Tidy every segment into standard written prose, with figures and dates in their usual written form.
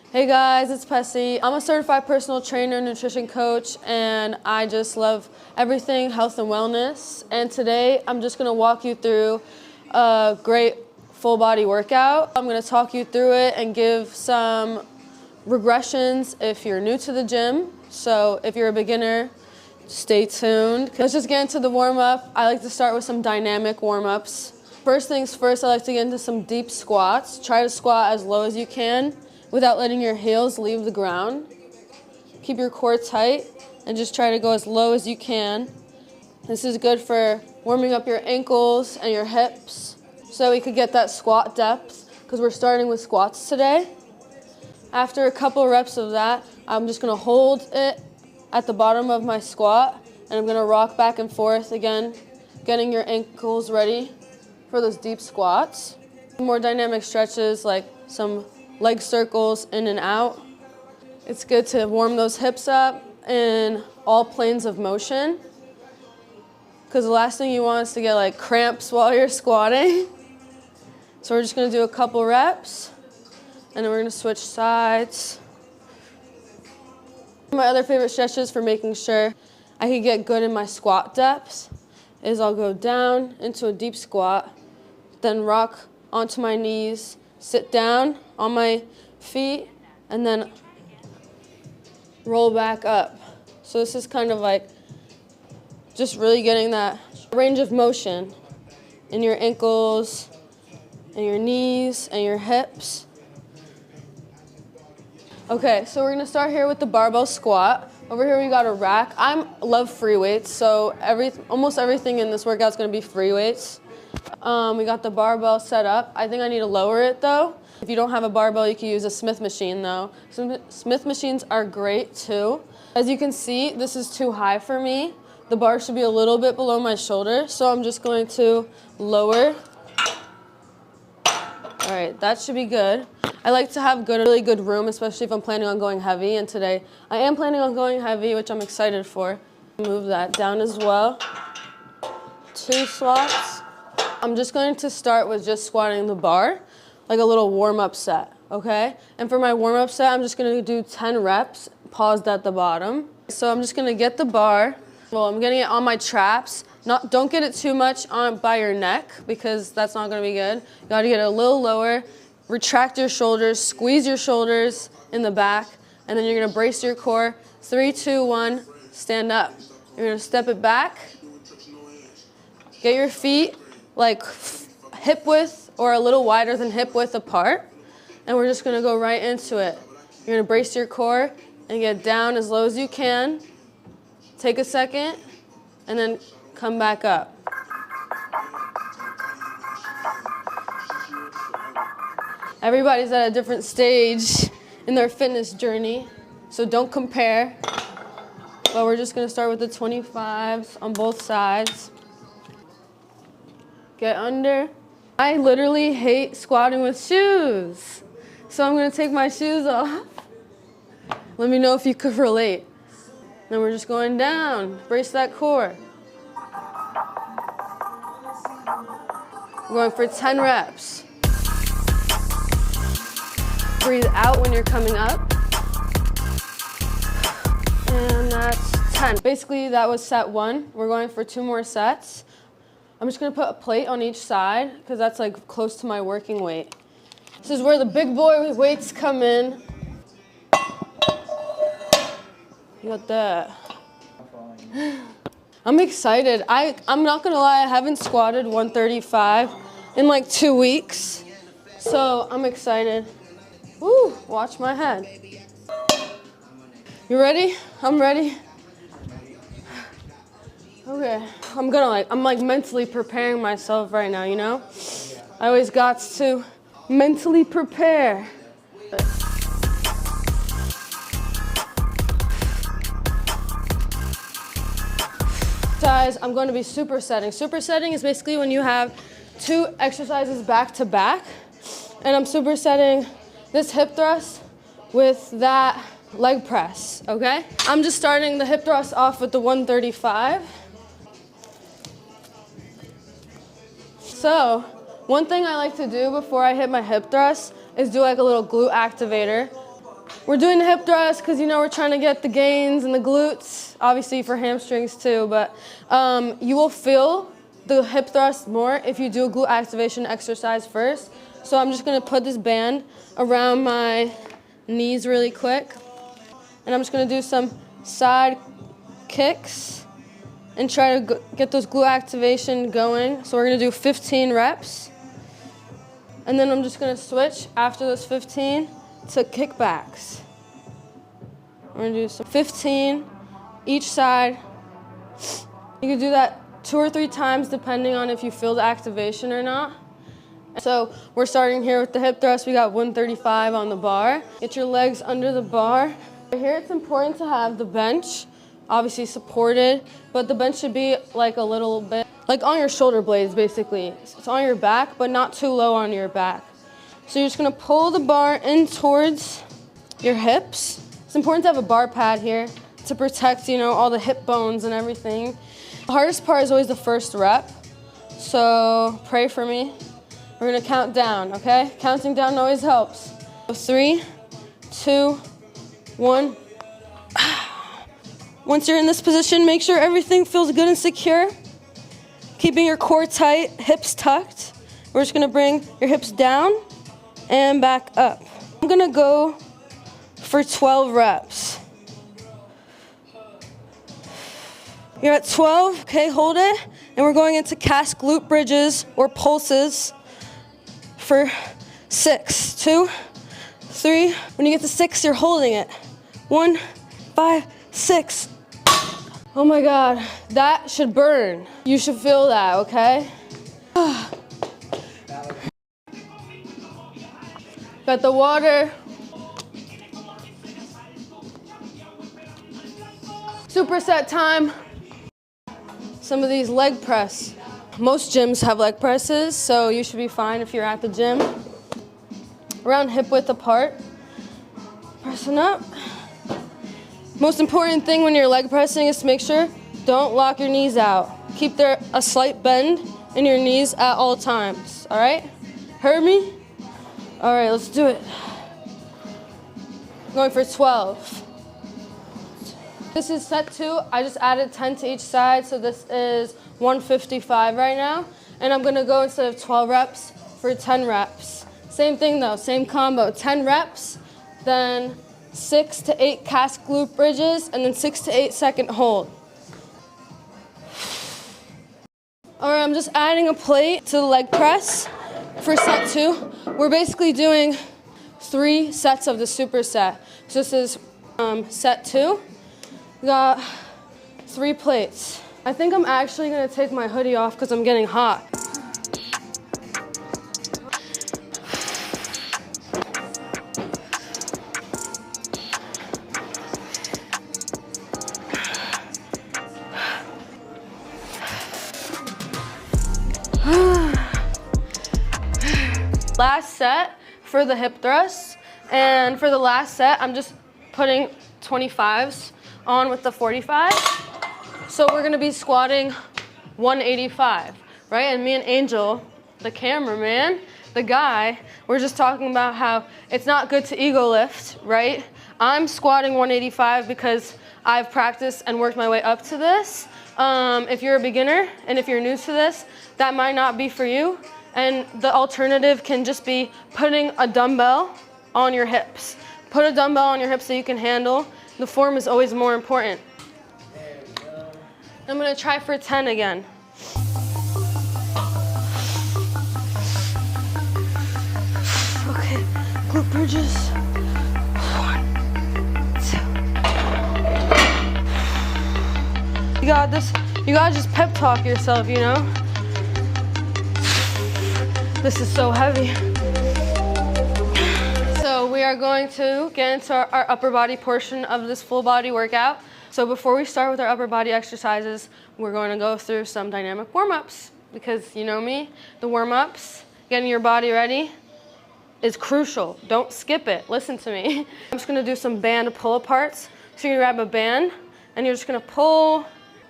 Hey guys, it's Pessy. I'm a certified personal trainer, nutrition coach, and I just love everything health and wellness. And today I'm just gonna walk you through a great full body workout. I'm gonna talk you through it and give some regressions if you're new to the gym. So if you're a beginner, stay tuned. Let's just get into the warm up. I like to start with some dynamic warm ups. First things first, I like to get into some deep squats. Try to squat as low as you can without letting your heels leave the ground. Keep your core tight and just try to go as low as you can. This is good for warming up your ankles and your hips so we could get that squat depth because we're starting with squats today. After a couple reps of that, I'm just gonna hold it at the bottom of my squat and I'm gonna rock back and forth again, getting your ankles ready for those deep squats. More dynamic stretches like some leg circles in and out. It's good to warm those hips up in all planes of motion because the last thing you want is to get like cramps while you're squatting. So we're just gonna do a couple reps and then we're gonna switch sides. My other favorite stretches for making sure I can get good in my squat depth is I'll go down into a deep squat, then rock onto my knees, sit down on my feet, and then roll back up. So this is kind of like just really getting that range of motion in your ankles, and your knees, and your hips. Okay, so we're gonna start here with the barbell squat. Over here we got a rack. I love free weights, so almost everything in this workout is gonna be free weights. We got the barbell set up. I think I need to lower it though. If you don't have a barbell, you can use a Smith machine though. Smith machines are great too. As you can see, this is too high for me. The bar should be a little bit below my shoulder, so I'm just going to lower. All right, that should be good. I like to have really good room, especially if I'm planning on going heavy, and today I am planning on going heavy, which I'm excited for. Move that down as well. 2 slots. I'm just going to start with just squatting the bar, like a little warm-up set, okay? And for my warm-up set, I'm just gonna do 10 reps, paused at the bottom. So I'm just gonna get the bar. Well, I'm getting it on my traps. Don't get it too much by your neck because that's not gonna be good. You gotta get it a little lower, retract your shoulders, squeeze your shoulders in the back, and then you're gonna brace your core. 3, 2, 1, stand up. You're gonna step it back. Get your feet like hip width or a little wider than hip width apart. And we're just gonna go right into it. You're gonna brace your core and get down as low as you can. Take a second and then come back up. Everybody's at a different stage in their fitness journey, so don't compare. But we're just gonna start with the 25s on both sides. Get under. I literally hate squatting with shoes. So I'm gonna take my shoes off. Let me know if you could relate. Then we're just going down. Brace that core. We're going for 10 reps. Breathe out when you're coming up. And that's 10. Basically, that was set 1. We're going for 2 more sets. I'm just gonna put a plate on each side because that's like close to my working weight. This is where the big boy weights come in. You got that. I'm excited. I'm not gonna lie, I haven't squatted 135 in like 2 weeks. So I'm excited. Woo, watch my head. You ready? I'm ready. Okay, I'm like mentally preparing myself right now, you know? I always got to mentally prepare. Guys, I'm going to be supersetting. Supersetting is basically when you have 2 exercises back to back, and I'm supersetting this hip thrust with that leg press, okay? I'm just starting the hip thrust off with the 135. So, one thing I like to do before I hit my hip thrust is do like a little glute activator. We're doing the hip thrust because, you know, we're trying to get the gains and the glutes, obviously for hamstrings too, but you will feel the hip thrust more if you do a glute activation exercise first. So I'm just gonna put this band around my knees really quick. And I'm just gonna do some side kicks and try to get those glute activation going. So we're gonna do 15 reps. And then I'm just gonna switch after those 15 to kickbacks. We're gonna do some 15 each side. You can do that 2 or 3 times depending on if you feel the activation or not. So we're starting here with the hip thrust. We got 135 on the bar. Get your legs under the bar. Here it's important to have the bench obviously supported, but the bench should be like a little bit, like on your shoulder blades basically. It's on your back, but not too low on your back. So you're just gonna pull the bar in towards your hips. It's important to have a bar pad here to protect, you know, all the hip bones and everything. The hardest part is always the first rep, so pray for me. We're gonna count down, okay? Counting down always helps. 3, 2, 1. Once you're in this position, make sure everything feels good and secure. Keeping your core tight, hips tucked. We're just gonna bring your hips down and back up. I'm gonna go for 12 reps. You're at 12, okay, hold it. And we're going into cast glute bridges or pulses for 6, 2, 3. When you get to 6, you're holding it. 1, 5, 6. Oh my God, that should burn. You should feel that, okay? Got the water. Superset time. Some of these leg press. Most gyms have leg presses, so you should be fine if you're at the gym. Around hip width apart. Pressing up. Most important thing when you're leg pressing is to make sure don't lock your knees out. Keep there a slight bend in your knees at all times, all right? Heard me? All right, let's do it. Going for 12. This is set 2. I just added 10 to each side, so this is 155 right now. And I'm gonna go instead of 12 reps for 10 reps. Same thing though, same combo, 10 reps, then 6 to 8 cast glute bridges, and then 6 to 8 second hold. All right, I'm just adding a plate to the leg press for set 2. We're basically doing 3 sets of the superset. So this is set 2. We got 3 plates. I think I'm actually gonna take my hoodie off because I'm getting hot. Last set for the hip thrust, and for the last set, I'm just putting 25s on with the 45. So we're gonna be squatting 185, right? And me and Angel, the cameraman, the guy, we're just talking about how it's not good to ego lift, right? I'm squatting 185 because I've practiced and worked my way up to this. If you're a beginner and if you're new to this, that might not be for you. And the alternative can just be putting a dumbbell on your hips. Put a dumbbell on your hips so you can handle. The form is always more important. I'm gonna try for 10 again. Okay, glute bridges. 1, 2. You got this. You gotta just pep talk yourself, you know? This is so heavy. So we are going to get into our upper body portion of this full body workout. So before we start with our upper body exercises, we're going to go through some dynamic warm-ups because you know me, the warm-ups, getting your body ready is crucial. Don't skip it. Listen to me. I'm just gonna do some band pull-aparts. So you're gonna grab a band and you're just gonna pull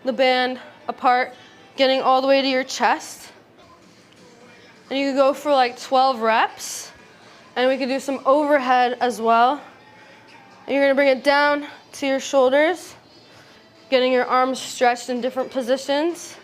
the band apart, getting all the way to your chest. And you could go for like 12 reps. And we could do some overhead as well. And you're gonna bring it down to your shoulders, getting your arms stretched in different positions.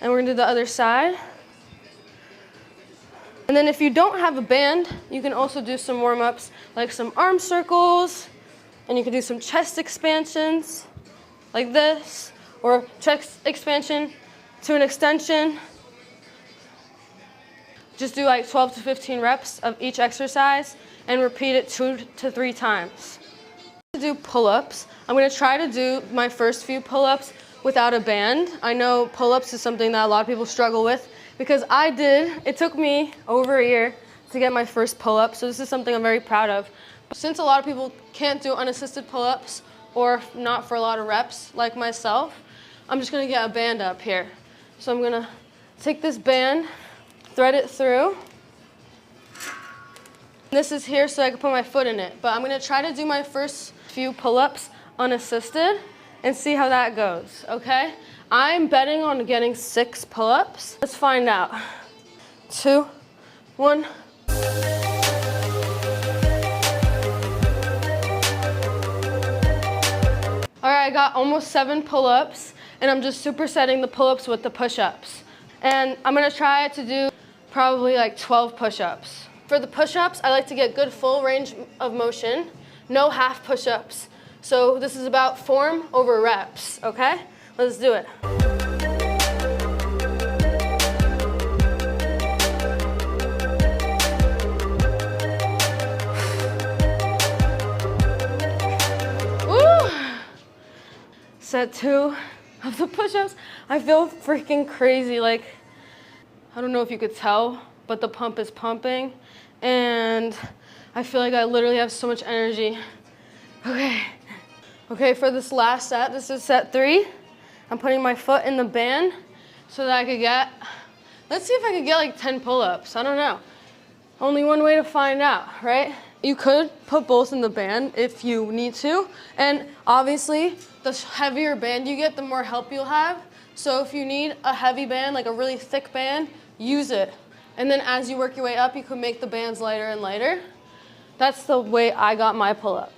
And we're gonna do the other side. And then if you don't have a band, you can also do some warm-ups, like some arm circles, and you can do some chest expansions, like this, or chest expansion to an extension. Just do like 12 to 15 reps of each exercise and repeat it 2 to 3 times. To do pull-ups, I'm gonna try to do my first few pull-ups without a band. I know pull-ups is something that a lot of people struggle with because it took me over a year to get my first pull-up, so this is something I'm very proud of. Since a lot of people can't do unassisted pull-ups or not for a lot of reps like myself, I'm just gonna get a band up here. So I'm gonna take this band, thread it through. This is here so I can put my foot in it, but I'm gonna try to do my first few pull-ups unassisted and see how that goes, okay? I'm betting on getting 6 pull-ups. Let's find out. 2, 1. All right, I got almost 7 pull-ups, and I'm just supersetting the pull-ups with the push-ups. And I'm gonna try to do probably like 12 push-ups. For the push-ups, I like to get good full range of motion, no half push-ups. So this is about form over reps, okay? Let's do it. Woo! Set 2 of the push-ups. I feel freaking crazy. Like, I don't know if you could tell, but the pump is pumping. And I feel like I literally have so much energy. Okay, for this last set, this is set 3. I'm putting my foot in the band so that I could get, let's see if I could get like 10 pull-ups. I don't know. Only one way to find out, right? You could put both in the band if you need to. And obviously, the heavier band you get, the more help you'll have. So if you need a heavy band, like a really thick band, use it. And then as you work your way up, you can make the bands lighter and lighter. That's the way I got my pull-up.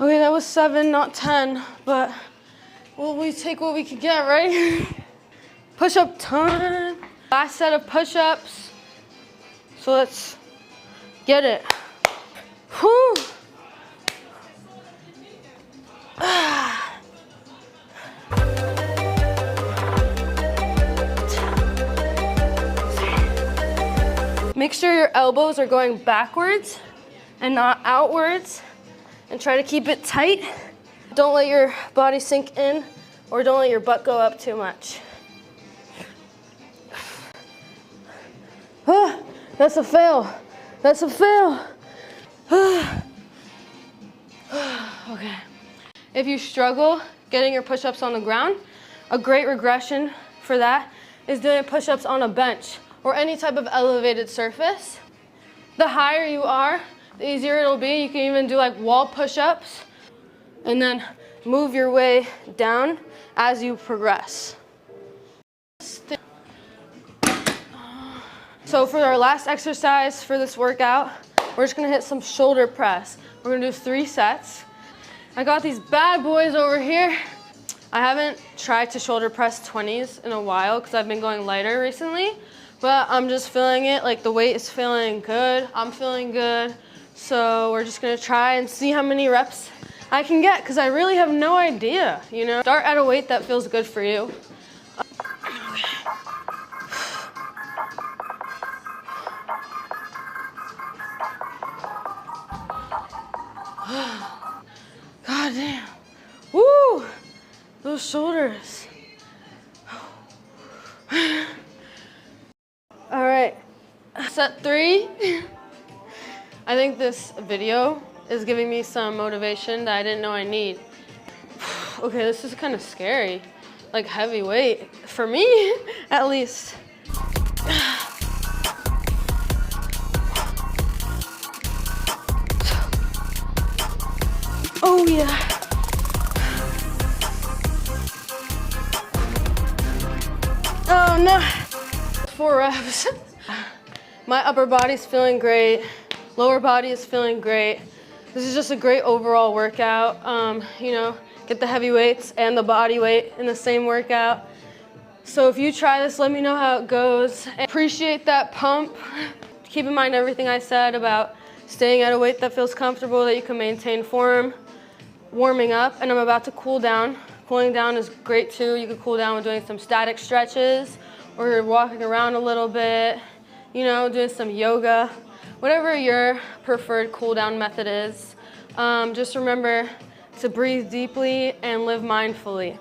Okay, that was 7, not 10, but we take what we can get, right? Push-up time. Last set of push-ups. So let's get it. Whew. Make sure your elbows are going backwards and not outwards, and try to keep it tight. Don't let your body sink in, or don't let your butt go up too much. That's a fail. That's a fail. Okay. If you struggle getting your push-ups on the ground, a great regression for that is doing push-ups on a bench or any type of elevated surface. The higher you are, the easier it'll be. You can even do like wall push-ups and then move your way down as you progress. So for our last exercise for this workout, we're just gonna hit some shoulder press. We're gonna do 3 sets. I got these bad boys over here. I haven't tried to shoulder press 20s in a while because I've been going lighter recently, but I'm just feeling it. Like the weight is feeling good. I'm feeling good. So we're just gonna try and see how many reps I can get because I really have no idea, you know? Start at a weight that feels good for you. God damn. Woo! Those shoulders. All right, set 3. I think this video is giving me some motivation that I didn't know I need. Okay, this is kind of scary. Like heavy weight, for me, at least. Oh yeah. abs. My upper body's feeling great. Lower body is feeling great. This is just a great overall workout. You know, get the heavy weights and the body weight in the same workout. So if you try this, let me know how it goes. And appreciate that pump. Keep in mind everything I said about staying at a weight that feels comfortable, that you can maintain form, warming up, and I'm about to cool down. Cooling down is great too. You can cool down with doing some static stretches, or you're walking around a little bit, you know, doing some yoga, whatever your preferred cool down method is. Just remember to breathe deeply and live mindfully.